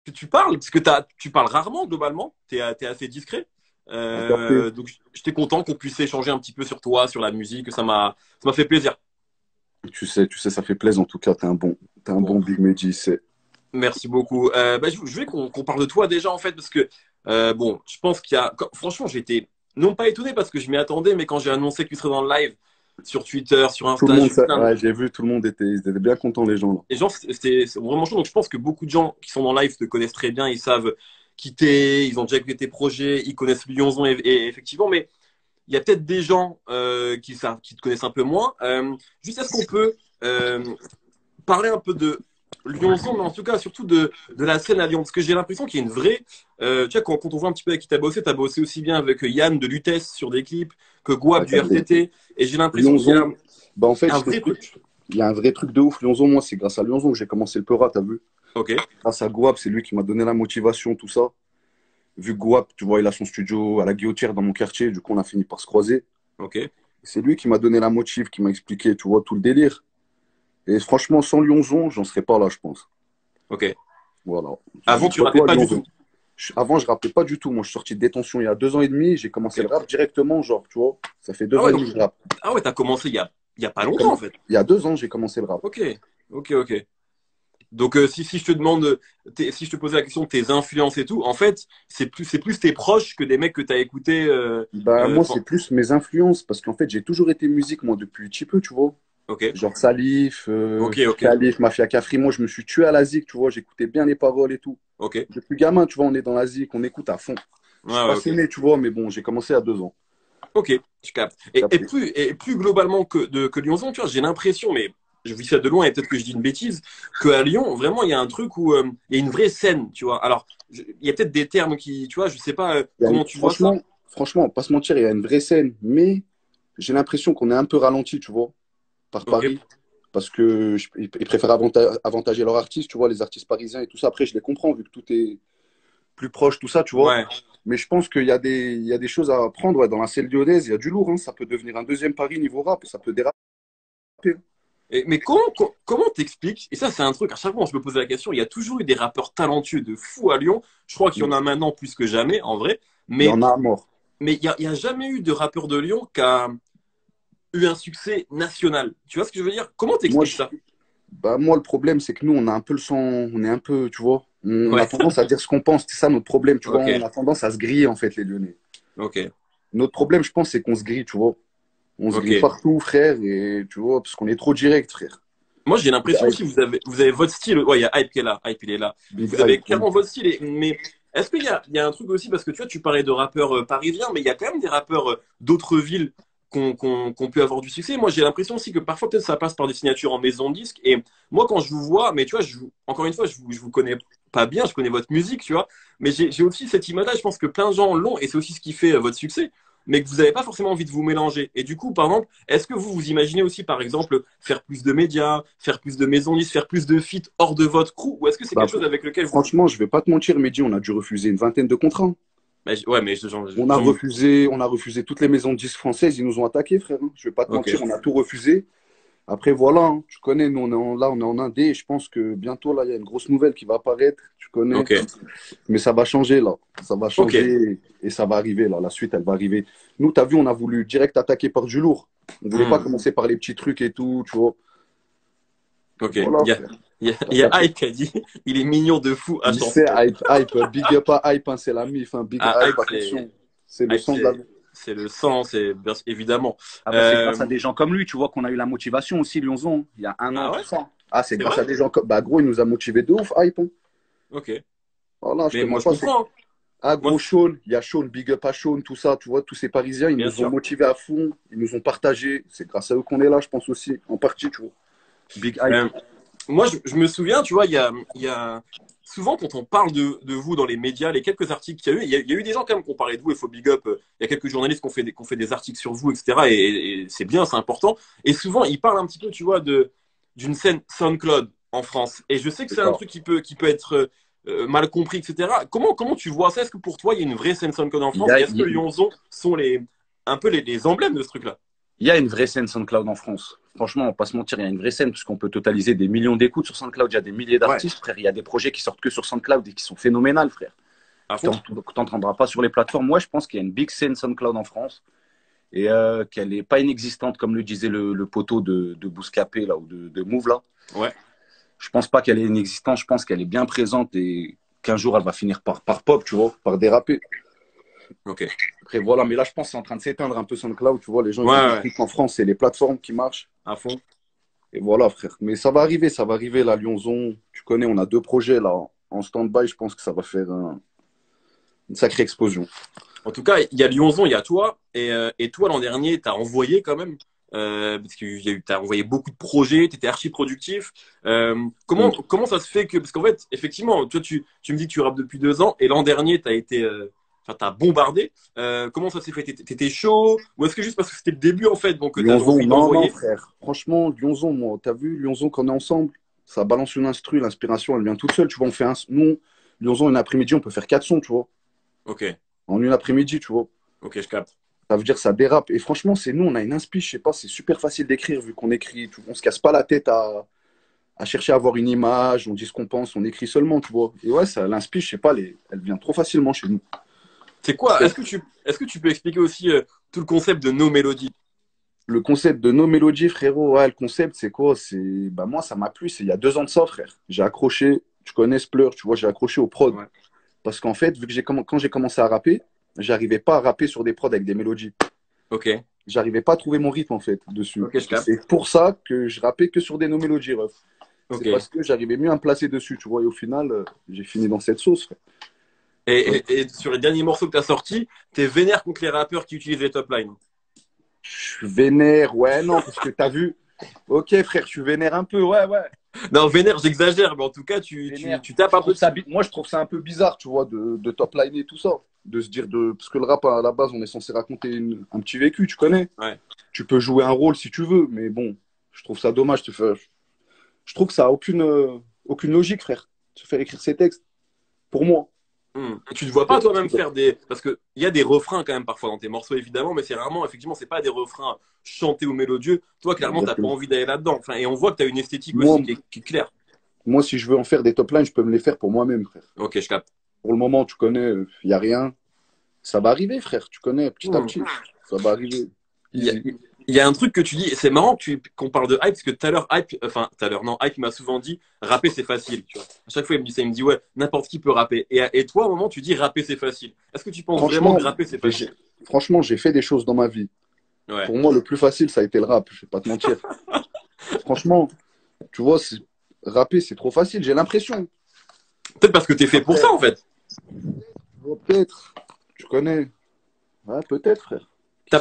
que tu parles, parce que tu parles rarement globalement, t'es assez discret. À capter. Donc j'étais content qu'on puisse échanger un petit peu sur toi, sur la musique, ça m'a fait plaisir. Tu sais, ça fait plaisir en tout cas. T'es un Bon, bon Big Mehdi, c'est. merci beaucoup. Bah, je voulais qu'on parle de toi déjà en fait, parce que bon, je pense qu'il y a, franchement, j'étais non pas étonné parce que je m'y attendais, mais quand j'ai annoncé que tu serais dans le live sur Twitter, sur Tout le Insta, j'ai monde, vu plein de ouais, j'ai vu, tout le monde ils étaient bien contents, les gens là. les gens, c'est vraiment chaud. Donc je pense que beaucoup de gens qui sont dans le live te connaissent très bien, ils savent qui t'es, ils ont déjà écouté tes projets, ils connaissent Lyonzon et effectivement, mais il y a peut-être des gens qui te connaissent un peu moins. Juste, est-ce qu'on peut parler un peu de Lyonzon, mais en tout cas, surtout de la scène à Lyon? Parce que j'ai l'impression qu'il y a une vraie. Tu vois, quand on voit un petit peu avec qui t'as bossé aussi bien avec Yann de Lutèce sur des clips que À Guap du capter. RTT. Et j'ai l'impression qu'il y a Lyonzon, bah en fait, un je vrai t'explique. truc. Il y a un vrai truc de ouf. Lyonzon, moi, c'est grâce à Lyonzon que j'ai commencé le Peura, t'as vu? Ok, Grâce à Gouab, c'est lui qui m'a donné la motivation, tout ça. Vu que Gouab, tu vois, il a son studio à la Guillotière dans mon quartier, du coup, on a fini par se croiser. ok, C'est lui qui m'a donné la motive, qui m'a expliqué, tu vois, tout le délire. Et franchement, sans Lyonzon, j'en serais pas là, je pense. ok. Voilà. Avant, tu rappais Dis-toi, pas du Lyonzon. tout. Avant, je rappelais pas du tout. Moi, je suis sorti de détention il y a 2 ans et demi. J'ai commencé le Ok. rap directement, genre, tu vois. Ça fait Ah deux ans ouais, et donc, demi que je rappe. ah ouais, t'as commencé il y a pas J'ai longtemps en comm- fait. Il y a 2 ans, j'ai commencé le rap. Ok, ok, ok. Donc si je te demande, si je te posais la question de tes influences et tout, en fait, c'est plus tes proches que des mecs que t'as écoutés. Bah, moi, Enfin, c'est plus mes influences, parce qu'en fait, j'ai toujours été musique, moi, depuis petit peu, tu vois. ok, Genre Salif, ok, ok, Khalif, Mafia Cafri. Moi, je me suis tué à la zik, tu vois. J'écoutais bien les paroles et tout. ok. Depuis gamin, tu vois, on est dans la zik, on écoute à fond. Ouais, Je suis ouais, ok. passionné, tu vois, mais bon, j'ai commencé à 2 ans. Ok, je capte. Capté. Et plus globalement que Lyonzon, tu vois, j'ai l'impression, mais je vis ça de loin et peut-être que je dis une bêtise, qu'à Lyon, vraiment, il y a un truc où il y a une vraie scène, tu vois. Alors, il y a peut-être des termes qui, tu vois, je sais pas comment tu vois ça. Franchement, pas se mentir, il y a une vraie scène, mais j'ai l'impression qu'on est un peu ralenti, tu vois, par Ok, Paris. Parce que ils préfèrent avantager leurs artistes, tu vois, les artistes parisiens et tout ça. Après, je les comprends, vu que tout est plus proche, tout ça, tu vois. ouais. Mais je pense il y a des choses à apprendre, ouais. Dans la scène lyonnaise, il y a du lourd, hein. Ça peut devenir un deuxième Paris niveau rap, ça peut déraper. Mais comment t'expliques, et ça c'est un truc, à chaque fois je me pose la question, il y a toujours eu des rappeurs talentueux de fou à Lyon, je crois qu'il y en Il a maintenant plus que jamais en vrai, y mais en a à mort. il y a jamais eu de rappeur de Lyon qui a eu un succès national. Tu vois ce que je veux dire? Comment Moi, t'expliques ça? moi, le problème, c'est que nous, on a un peu le sang, on est un peu, tu vois, on a Ouais, tendance à dire ce qu'on pense. C'est ça notre problème, tu vois. ok, On a tendance à se griller, en fait, les Lyonnais. ok, Notre problème, je pense, c'est qu'on se grille, tu vois. On se grille ok. partout, frère, et tu vois, parce qu'on est trop direct, frère. Moi j'ai Big l'impression hype, aussi que vous avez votre style, ouais, il y a Hype qui est là, Hype il est là, big vous avez hype, oui. clairement votre style, mais est-ce qu'il y a un truc aussi, parce que tu vois, tu parlais de rappeurs parisiens, mais il y a quand même des rappeurs d'autres villes qu'on peut avoir du succès. Moi, j'ai l'impression aussi que parfois, peut-être, ça passe par des signatures en maison de disque. Et moi, quand je vous vois, mais tu vois, encore une fois, je vous connais pas bien, je connais votre musique, tu vois, mais j'ai aussi cette image-là. Je pense que plein de gens l'ont, et c'est aussi ce qui fait votre succès, mais que vous n'avez pas forcément envie de vous mélanger. Et du coup, par exemple, est-ce que vous imaginez aussi, par exemple, faire plus de médias, faire plus de maisons de disques, faire plus de feats hors de votre crew, ou est-ce que c'est Bah, quelque chose avec lequel vous. franchement, je vais pas te mentir, Mehdi, on a dû refuser une vingtaine de contrats. Ouais, mais On a refusé toutes les maisons de disques françaises, ils nous ont attaqués, frère, hein. Je vais pas te ok, mentir, on a tout refusé. Après, voilà, hein, tu connais, nous, là, on est en Indé, et je pense que bientôt, là, il y a une grosse nouvelle qui va apparaître, tu connais. ok, Mais ça va changer, là. Ça va ok. changer, et ça va arriver, là. La suite, elle va arriver. Nous, t'as vu, on a voulu direct attaquer par du lourd. On voulait pas Hmm. commencer par les petits trucs et tout, tu vois. Ok, Voilà, il y a, frère. il y a Hype qui a dit, il est mignon de fou à Il sait, chanson. big up à hype, hein, c'est la mif, hein, big Ah, hype, Hype, c'est, attention. C'est le Hype, sang de la. c'est le sang, c'est évidemment. Ah bah c'est grâce à Euh, des gens comme lui, tu vois, qu'on a eu la motivation aussi, Lyonzon, il y a un an, ah tout ouais, ça. Ah, c'est c'est grâce vrai? à des gens comme. Bah, gros, il nous a motivés de ouf, hype, hein. Ok. Voilà, je te Mais moi, mens je pas. comprends, hein. Ah, Moi, gros, Sean, il y a Sean, big up à Sean, tout ça, tu vois, tous ces Parisiens, ils bien nous ont sûr. motivés à fond, ils nous ont partagé. C'est grâce à eux qu'on est là, je pense aussi, en partie, tu vois. Big hype. Euh, Moi, je me souviens, tu vois, il y a souvent quand on parle de vous dans les médias, les quelques articles qu'il y a eu, il y a eu des gens quand même qui ont parlé de vous, il faut big up. Il y a quelques journalistes qui ont fait des articles sur vous, etc. Et c'est bien, c'est important. Et souvent, ils parlent un petit peu, tu vois, d'une scène SoundCloud en France. Et je sais que C'est c'est un ça. truc qui peut être mal compris, etc. Comment tu vois ça? Est-ce que pour toi, il y a une vraie scène SoundCloud en Il y France? a, Et est-ce que Lyonzon sont un peu les emblèmes de ce truc-là? Il y a une vraie scène SoundCloud en France. Franchement, on va pas se mentir, il y a une vraie scène, puisqu'on peut totaliser des millions d'écoutes sur SoundCloud. Il y a des milliers d'artistes, frère. Il y a des projets qui sortent que sur SoundCloud et qui sont phénoménales, frère. À Que fond. tu n'entendras pas sur les plateformes. Moi, je pense qu'il y a une big scène SoundCloud en France et qu'elle n'est pas inexistante, comme le disait le poteau de Bouscapé, là, ou de Move, là. Ouais. Je pense pas qu'elle est inexistante, je pense qu'elle est bien présente et qu'un jour, elle va finir par pop, tu vois, par déraper. Ok. Après, voilà, mais là, je pense que c'est en train de s'éteindre un peu SoundCloud, tu vois. Les gens, ils Ouais, ont ouais. compris qu'en France, c'est les plateformes qui marchent. À fond. Et voilà, frère. Mais ça va arriver, là, Lyonzon. Tu connais, on a 2 projets, là, en stand-by. Je pense que ça va faire une sacrée explosion. En tout cas, il y a Lyonzon, il y a toi. Et toi, l'an dernier, tu as envoyé quand même. Parce que tu as envoyé beaucoup de projets, tu étais archi productif. Comment ça se fait que. Parce qu'en fait, effectivement, toi, tu me dis que tu rappes depuis 2 ans. Et l'an dernier, tu as été. Enfin, t'as bombardé. Comment ça s'est fait? T'étais chaud? Ou est-ce que juste parce que c'était le début, en fait, donc t'avais Lyonzon, envie non, d'envoyer? frère. Franchement, Lyonzon, moi, t'as vu, Lyonzon, quand on est ensemble, ça balance une instru, l'inspiration, elle vient toute seule. Tu vois, on fait nous, Lyonzon, une après-midi, on peut faire 4 sons, tu vois. Ok, En une après-midi, tu vois. ok, je capte. Ça veut dire ça dérape. Et franchement, c'est nous, on a une inspi, je sais pas, c'est super facile d'écrire vu qu'on écrit. On se casse pas la tête à chercher à avoir une image, on dit ce qu'on pense, on écrit seulement, tu vois. Et ouais, ça l'inspire, je sais pas, elle vient trop facilement chez nous. C'est quoi? Est-ce que tu peux expliquer aussi tout le concept de nos mélodies? Le concept de nos mélodies, frérot, ouais, le concept, c'est quoi? Bah, moi, ça m'a plu, c'est il y a 2 ans de ça, frère. J'ai accroché, tu connais Splur, tu vois, j'ai accroché au prod. Ouais. Parce qu'en fait, vu que quand j'ai commencé à rapper, j'arrivais pas à rapper sur des prods avec des mélodies. Ok, J'arrivais pas à trouver mon rythme, en fait, dessus. ok, je capte. C'est pour ça que je rappais que sur des no mélodies, ref. Ok. C'est parce que j'arrivais mieux à me placer dessus, tu vois. Et au final, j'ai fini dans cette sauce, frère. Et sur les derniers morceaux que tu as sortis, t'es vénère contre les rappeurs qui utilisent les top lines. Je suis vénère, ouais, non, parce que t'as vu. Ok, frère, je suis vénère un peu, ouais, ouais. Non, vénère, j'exagère, mais en tout cas, tu Vénère. tapes un peu. Moi, je trouve ça un peu bizarre, tu vois, de top line et tout ça. De se dire parce que le rap, à la base, on est censé raconter un petit vécu, tu connais. Ouais. Tu peux jouer un rôle si tu veux, mais bon, je trouve ça dommage. Je trouve que ça a aucune logique, frère, de se faire écrire ces textes. Pour moi. Et tu ne vois pas toi-même faire des. Parce qu'il y a des refrains quand même parfois dans tes morceaux, évidemment, mais c'est rarement, effectivement, c'est pas des refrains chantés ou mélodieux. Toi, clairement, t'as pas envie d'aller là-dedans. Enfin, et on voit que tu as une esthétique Moi, aussi qui est claire. moi, si je veux en faire des top lines, je peux me les faire pour moi-même, frère. Ok, je capte. Pour le moment, tu connais, il n'y a rien. Ça va arriver, frère, tu connais, petit à Hmm. petit. Ça va arriver. Il y a, Easy. il y a un truc que tu dis, et c'est marrant qu'on parle de hype, parce que tout à l'heure, non, hype m'a souvent dit, rapper c'est facile, tu vois. À chaque fois, il me dit ça, il me dit, ouais, n'importe qui peut rapper. Et toi, à un moment, tu dis, rapper c'est facile. Est-ce que tu penses vraiment Franchement, que rapper c'est facile? franchement, j'ai fait des choses dans ma vie. Ouais. Pour moi, le plus facile, ça a été le rap, je vais pas te mentir. Franchement, tu vois, rapper, c'est trop facile, j'ai l'impression. Peut-être parce que t'es fait pour ça, en fait. Oh, peut-être, tu connais. Ouais, peut-être, frère. T'as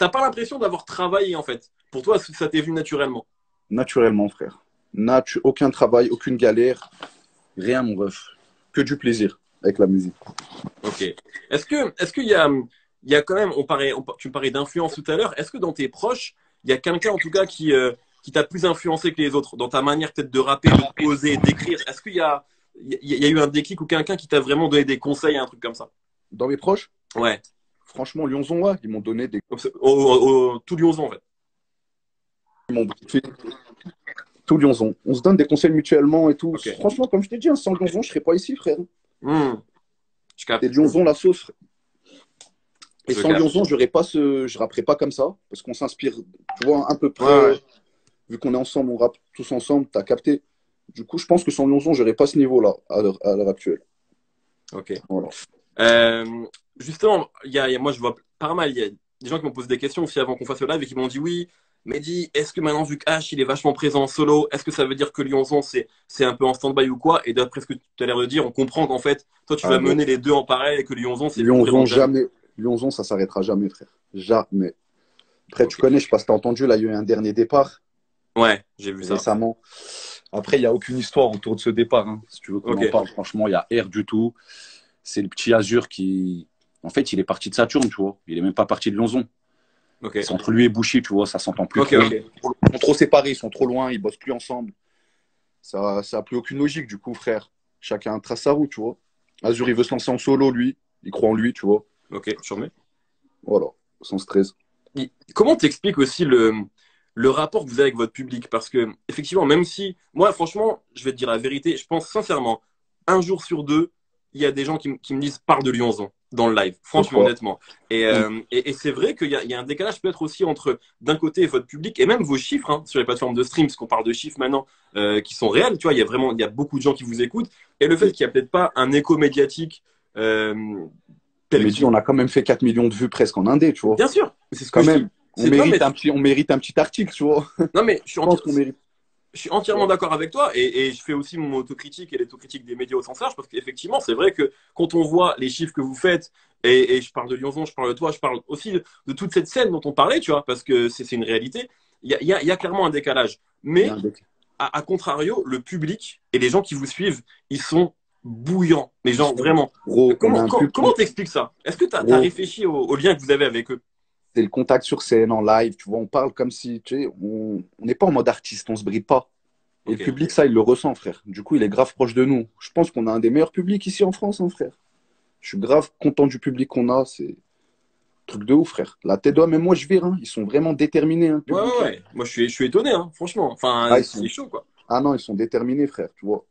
pas l'impression d'avoir travaillé, en fait. Pour toi, ça t'est venu naturellement. Naturellement, frère. Aucun travail, aucune galère, rien, mon ref. Que du plaisir avec la musique. Ok. Est-ce qu'il y a quand même, tu me parlais d'influence tout à l'heure. Est-ce que dans tes proches, il y a quelqu'un en tout cas qui t'a plus influencé que les autres dans ta manière peut-être de rapper, de poser, d'écrire? Est-ce qu'il y a eu un déclic ou quelqu'un qui t'a vraiment donné des conseils, un truc comme ça? Dans mes proches, Ouais. franchement, Lyonzon, ouais, ils m'ont donné des. Tout Lyonzon en fait. Ils m'ont fait tout Lyonzon. On se donne des conseils mutuellement et tout. Ok. Franchement, comme je t'ai dit, sans Lyonzon, je serais pas ici, frère. Hmm. Je capte. C'est Lyonzon la sauce, frère. Et Je sans capte. Lyonzon, je rapperais pas comme ça. Parce qu'on s'inspire, tu vois, un peu près. Ouais, ouais. Vu qu'on est ensemble, on rappe tous ensemble, t'as capté. Du coup, je pense que sans Lyonzon, j'aurais pas ce niveau-là à l'heure actuelle. Ok. Voilà. Justement, moi je vois pas mal, il y a des gens qui m'ont posé des questions aussi avant qu'on fasse le live et qui m'ont dit oui, Mehdi, est-ce que maintenant vu que H il est vachement présent en solo, est-ce que ça veut dire que Lyonzon c'est un peu en stand-by ou quoi? Et d'après ce que tu as l'air de dire, on comprend qu'en fait, toi tu vas bon. mener les deux en parallèle et que Lyonzon c'est plus présent Lyonzon, que jamais. jamais. Lyonzon, ça s'arrêtera jamais, frère. Jamais. Après, tu connais, je sais pas si t'as entendu, là, il y a eu un dernier départ Ouais, j'ai vu ça. récemment. Après, il n'y a aucune histoire autour de ce départ. Hein. Si tu veux qu'on en parle, franchement, il y a R du tout. C'est le petit Azur qui. En fait, il est parti de Saturne, tu vois. Il est même pas parti de Lyonzon. Ok. C'est entre lui et Bouchy, tu vois, ça s'entend plus Ok, trop. ok. Ils sont trop séparés, ils sont trop loin, ils bossent plus ensemble. Ça a plus aucune logique, du coup, frère. Chacun trace sa route, tu vois. Azur, il veut se lancer en solo, lui. Il croit en lui, tu vois. Ok, je remets. Voilà, sans stress. Comment t'expliques aussi le rapport que vous avez avec votre public? Parce que, effectivement, même si, moi, franchement, je vais te dire la vérité, je pense sincèrement, un jour sur deux, il y a des gens qui me disent parle de Lyonzon dans le live, franchement, Pourquoi? honnêtement. Et c'est vrai qu'il y a un décalage peut-être aussi entre, d'un côté, votre public et même vos chiffres hein, sur les plateformes de stream, parce qu'on parle de chiffres maintenant qui sont réels, tu vois, il y a beaucoup de gens qui vous écoutent, et le fait qu'il n'y a peut-être pas un écho médiatique tel Mais dis, on a quand même fait 4 millions de vues presque en Indé, tu vois. bien sûr, c'est ce que Quand je dis. même, Non, mais, on mérite un petit article, tu vois. non, mais Je pense qu'on mérite. je suis entièrement d'accord avec toi et je fais aussi mon autocritique et l'autocritique des médias au sens large parce qu'effectivement, c'est vrai que quand on voit les chiffres que vous faites, et je parle de Lyonzon, je parle de toi, je parle aussi de toute cette scène dont on parlait, tu vois, parce que c'est une réalité, il y a clairement un décalage. Il y Mais a un déclic. à contrario, le public et les gens qui vous suivent, ils sont bouillants. Les gens, vraiment. Gros, on a un Comment public. t'expliques ça? Est-ce que tu as Gros, réfléchi au lien que vous avez avec eux? c'est le contact sur scène, en live, tu vois. On parle comme si, tu sais, on n'est pas en mode artiste, on se bride pas. Et le Ok. public, ça, il le ressent, frère. Du coup, il est grave proche de nous. Je pense qu'on a un des meilleurs publics ici en France, hein, frère. Je suis grave content du public qu'on a. C'est un truc de ouf, frère. La tête d'homme, même moi, je vire. Hein. Ils sont vraiment déterminés, hein, le Ouais, public. ouais, Là. ouais. Moi, je suis étonné, hein, franchement. Ah, Enfin, ils c'est sont... chaud, quoi. ah non, ils sont déterminés, frère, tu vois.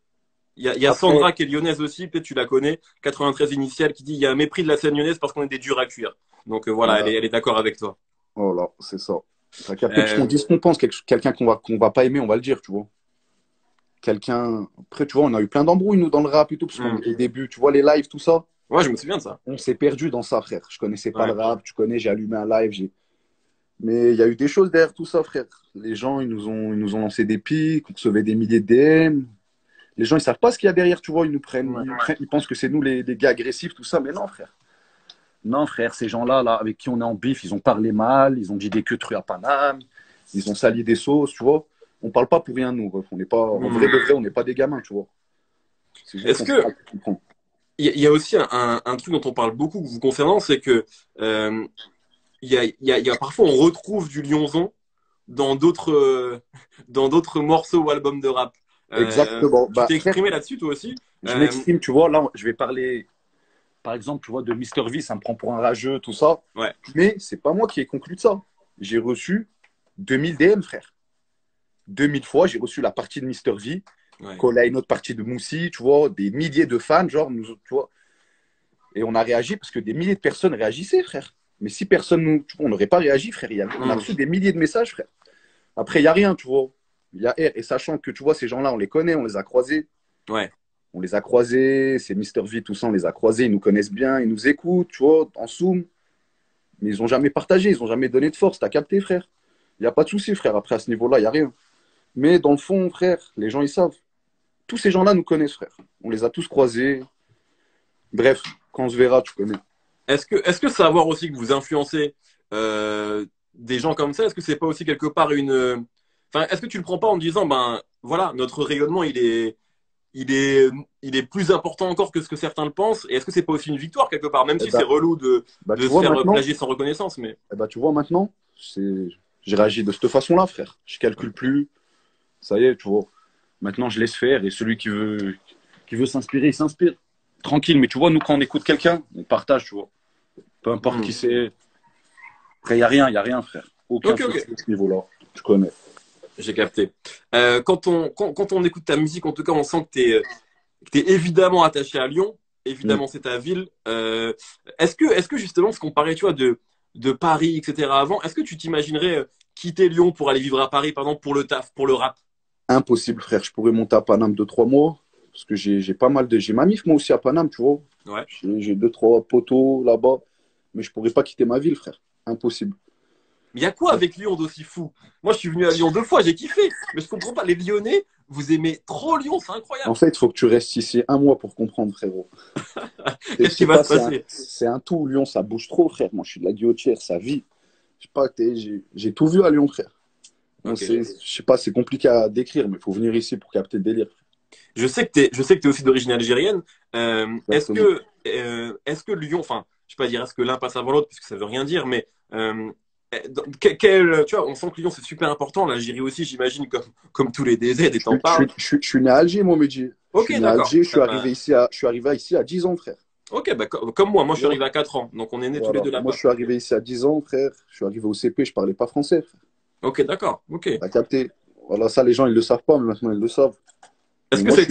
Il y a Après, Sandra qui est lyonnaise aussi, peut-être tu la connais, 93 initiale, qui dit il y a un mépris de la scène lyonnaise parce qu'on est des durs à cuire. Donc voilà, voilà, elle est d'accord avec toi. voilà, c'est ça. T'as capté, parce qu'on Euh, dit ce qu'on pense, quelqu'un qu'on va pas aimer, on va le dire, tu vois. Quelqu'un. Après, tu vois, on a eu plein d'embrouilles, nous, dans le rap et tout, parce hmm. qu'au début, tu vois, les lives, tout ça, Ouais, je me souviens de ça. on s'est perdu dans ça, frère. Je connaissais pas le Ouais. rap, tu connais, j'ai allumé un live, mais il y a eu des choses derrière tout ça, frère. Les gens, ils nous ont lancé des pics, on recevait des milliers de DM. Les gens, ils savent pas ce qu'il y a derrière, tu vois. Ouais. Ils pensent que c'est nous les gars agressifs, tout ça. Mais non, frère. Non, frère, ces gens-là, là, avec qui on est en bif, ils ont parlé mal, ils ont dit des queues à Paname, ils ont sali des sauces, tu vois. On parle pas pour rien, nous. Ref. On n'est pas, en vrai Hmm. de vrai, on n'est pas des gamins, tu vois. C'est juste Est-ce qu'on fait que pas comprendre. il y a aussi un truc dont on parle beaucoup vous concernant, c'est que il y a parfois on retrouve du Lyonzon dans dans d'autres morceaux ou albums de rap. Exactement. Tu Bah, t'es frère, exprimé là-dessus toi aussi? je Euh, m'exprime, tu vois. Là, je vais parler, par exemple, tu vois, de Mister V, ça me prend pour un rageux, tout ça. ouais, Mais c'est pas moi qui ai conclu de ça. J'ai reçu 2000 DM, frère. 2000 fois, j'ai reçu la partie de Mister V, ouais. collé à une autre partie de Moussi, tu vois, des milliers de fans, genre, nous, tu vois. Et on a réagi parce que des milliers de personnes réagissaient, frère. Mais si personne nous, tu vois, on n'aurait pas réagi, frère. On a Hmm. reçu des milliers de messages, frère. Après, il n'y a rien, tu vois. Il y a R. Et sachant que, tu vois, ces gens-là, on les connaît, on les a croisés. Ouais. On les a croisés, c'est Mister V, tout ça, on les a croisés, ils nous connaissent bien, ils nous écoutent, tu vois, en Zoom. Mais ils n'ont jamais partagé, ils n'ont jamais donné de force, t'as capté, frère. Il n'y a pas de souci, frère. Après, à ce niveau-là, il n'y a rien. Mais dans le fond, frère, les gens, ils savent. Tous ces gens-là nous connaissent, frère. On les a tous croisés. Bref, quand on se verra, tu connais. Est-ce que savoir aussi que vous influencez des gens comme ça, est-ce que c'est pas aussi quelque part enfin, est-ce que tu le prends pas en te disant, ben voilà, notre rayonnement, il est plus important encore que ce que certains le pensent, et est-ce que c'est pas aussi une victoire quelque part, même Eh si c'est ben, relou bah, de tu se vois faire maintenant, plagier sans reconnaissance, mais tu vois maintenant, j'ai réagi de cette façon-là, frère. Je calcule plus. Ça y est, tu vois. Maintenant, je laisse faire et celui qui veut s'inspirer, il s'inspire. Tranquille, mais tu vois, nous, quand on écoute quelqu'un, on partage, tu vois. Peu importe hmm. qui c'est. Après, il y a rien, frère. Aucun Ok, souci ok, à ce niveau-là. Tu connais. j'ai capté. Quand on écoute ta musique, en tout cas, on sent que t'es évidemment attaché à Lyon. Mm. Évidemment, c'est ta ville. Est-ce que justement, ce qu'on parlait, tu vois, de Paris, etc. avant, est-ce que tu t'imaginerais quitter Lyon pour aller vivre à Paris, par exemple, pour le taf, pour le rap? Impossible, frère. Je pourrais monter à Paname 2, 3 mois. Parce que j'ai pas mal de. J'ai ma mif, moi aussi, à Paname, tu vois. Ouais. J'ai 2, 3 poteaux là-bas. Mais je pourrais pas quitter ma ville, frère. Impossible. Mais il y a quoi avec Lyon d'aussi fou? Moi, je suis venu à Lyon 2 fois, j'ai kiffé. Mais je comprends pas. Les Lyonnais, vous aimez trop Lyon, c'est En incroyable. fait, il faut que tu restes ici 1 mois pour comprendre, frérot. Je Qu'est-ce qui sais va pas, se passer? c'est un tout. Lyon, ça bouge trop, frère. Moi, je suis de la Guillotière, ça vit. Je sais pas, j'ai tout vu à Lyon, frère. Bon, Ok. je sais pas, c'est compliqué à décrire, mais il faut venir ici pour capter le délire. Je sais que t'es aussi d'origine algérienne. Exactement. Est-ce que Lyon, enfin, je vais pas dire est-ce que l'un passe avant l'autre, parce que ça veut rien dire, mais tu vois, on sent que Lyon c'est super important. L'Algérie aussi, j'imagine, comme tous les DZ, et Je, t'en je, parles. je suis né à Alger, moi, Mehdi. Je Ok, suis né à d'accord. Alger, Ah bah, je suis arrivé ici à 10 ans, frère. Ok, bah, comme moi, je Tu suis vois? arrivé à 4 ans, donc on est nés tous les Voilà. deux Moi, je là-bas. suis arrivé ici à 10 ans, frère. Je suis arrivé au CP, je parlais pas français. Ok, d'accord, ok. T'as capté? Voilà, ça, les gens, ils le savent pas, mais maintenant, ils le savent. Mais Est-ce que moi, ça a je été suis